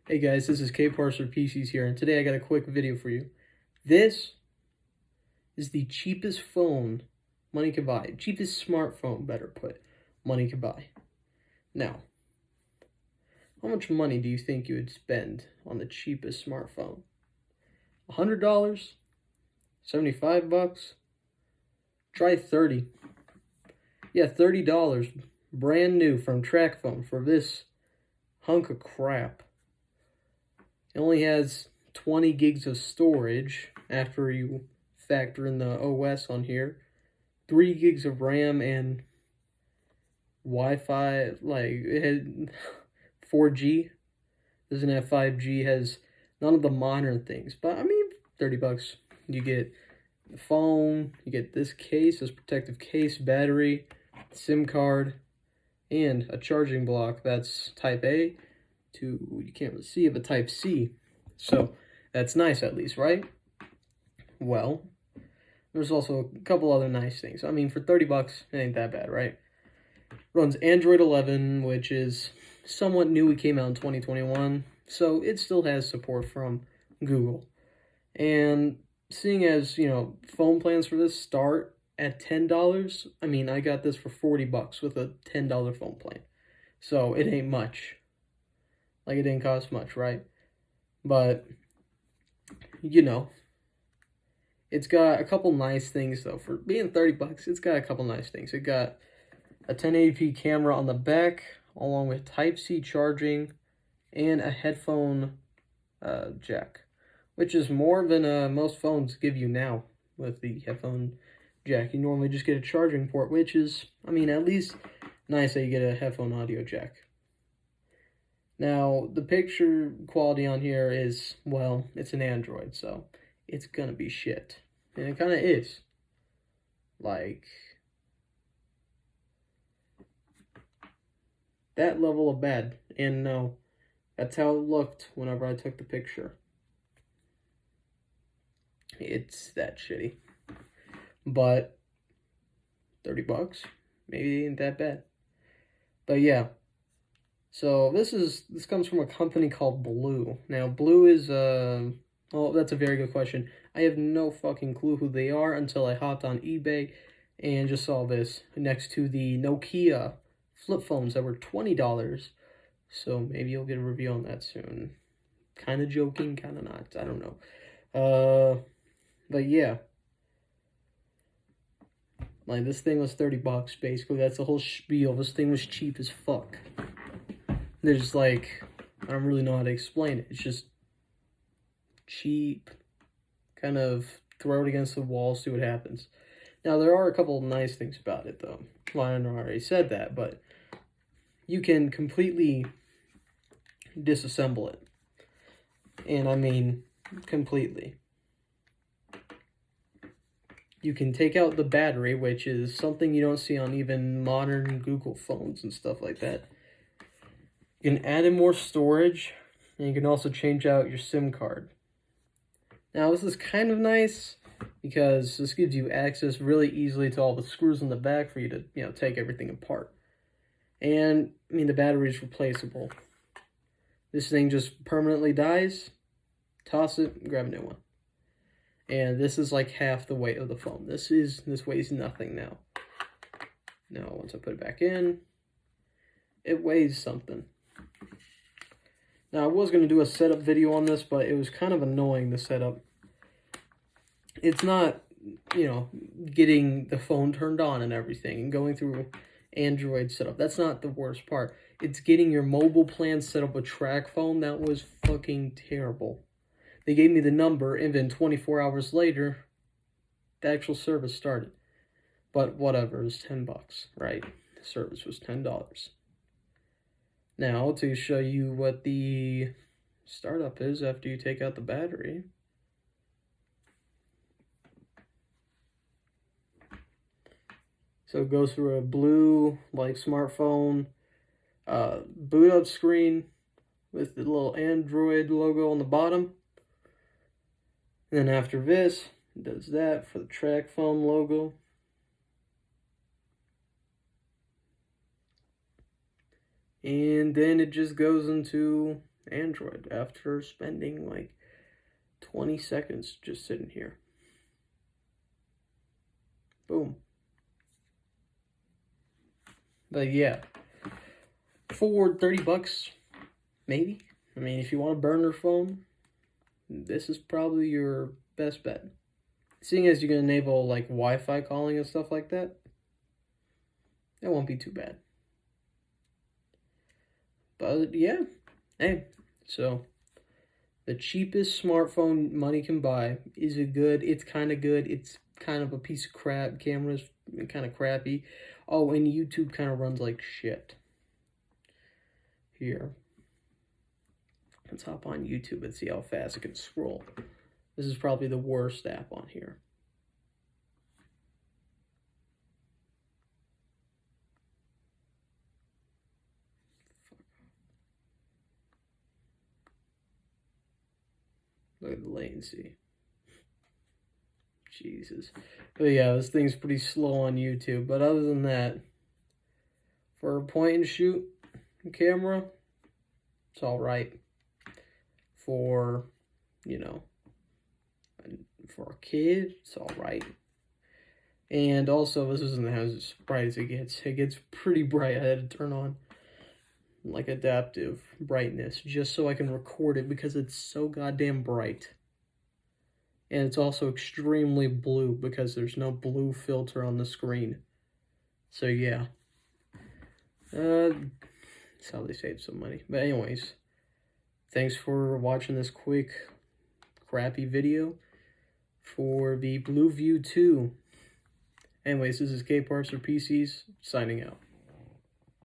Hey guys, this is K Parser PCs here, and today I got a quick video for you. This is the cheapest phone money can buy. Cheapest smartphone, better put, money can buy. Now, how much money do you think you would spend on the cheapest smartphone? $100? $75? Try 30. Yeah, $30. Brand new from TracFone for this hunk of crap. It only has 20 gigs of storage after you factor in the OS on here. 3 gigs of RAM and Wi-Fi, like it had 4G. Doesn't have 5G, has none of the modern things. But I mean, $30. You get the phone, you get this case, this protective case, battery, SIM card, and a charging block that's type A to, you can't really see it, but type C. So that's nice at least, right? Well, there's also a couple other nice things. I mean, for $30, it ain't that bad, right? Runs Android 11, which is somewhat new. It came out in 2021, so it still has support from Google. And seeing as, you know, phone plans for this start at $10, I mean, I got this for $40 with a $10 phone plan. So it ain't much. Like, it didn't cost much, right? But, you know, it's got a couple nice things, though. For being $30, it's got a couple nice things. It got a 1080p camera on the back, along with Type-C charging, and a headphone jack, which is more than most phones give you now with the headphone jack. You normally just get a charging port, which is, I mean, at least nice that you get a headphone audio jack. Now, the picture quality on here is, well, it's an Android, so it's gonna be shit. And it kind of is. Like, that level of bad. And no, that's how it looked whenever I took the picture. It's that shitty. But $30, maybe it ain't that bad. But yeah. So this comes from a company called Blue. Now, Blue is well, that's a very good question. I have no fucking clue who they are until I hopped on eBay and just saw this next to the Nokia flip phones that were $20. So maybe you'll get a review on that soon. Kind of joking, kind of not. I don't know. But yeah. Like, this thing was $30, basically. That's the whole spiel. This thing was cheap as fuck. There's, like, I don't really know how to explain it. It's just cheap. Kind of throw it against the wall, see what happens. Now, there are a couple of nice things about it, though. Lionel already said that, but you can completely disassemble it. And I mean, completely. You can take out the battery, which is something you don't see on even modern Google phones and stuff like that. You can add in more storage, and you can also change out your SIM card. Now, this is kind of nice because this gives you access really easily to all the screws in the back for you to, you know, take everything apart. And, I mean, the battery is replaceable. This thing just permanently dies, toss it, grab a new one. And this is like half the weight of the phone. This weighs nothing now. Now, once I put it back in, it weighs something. Now, I was going to do a setup video on this, but it was kind of annoying, the setup. It's not, you know, getting the phone turned on and everything and going through Android setup. That's not the worst part. It's getting your mobile plan set up with TracFone. That was fucking terrible. They gave me the number, and then 24 hours later, the actual service started. But whatever, it was $10, right? The service was $10. Now, to show you what the startup is after you take out the battery. So it goes through a blue, like, smartphone boot up screen with the little Android logo on the bottom. And then after this, it does that for the TracFone logo. And then it just goes into Android after spending like 20 seconds just sitting here. Boom. But yeah, for 30 bucks, maybe. I mean, if you want a burner phone, this is probably your best bet. Seeing as you can enable like Wi-Fi calling and stuff like that, it won't be too bad. But yeah, hey, so the cheapest smartphone money can buy is it's kind of good. It's kind of a piece of crap. Camera's kind of crappy. Oh, and YouTube kind of runs like shit. Here. Let's hop on YouTube and see how fast it can scroll. This is probably the worst app on here. Look at the latency. Jesus. But yeah, this thing's pretty slow on YouTube. But other than that, for a point and shoot camera, it's alright. For, you know, for a kid, it's alright. And also, this isn't as bright as it gets. It gets pretty bright. I had to turn on like adaptive brightness just so I can record it because it's so goddamn bright. And it's also extremely blue because there's no blue filter on the screen. So yeah. That's how they save some money. But anyways, thanks for watching this quick, crappy video for the BlueView 2. Anyways, this is K Parts for PCs, signing out.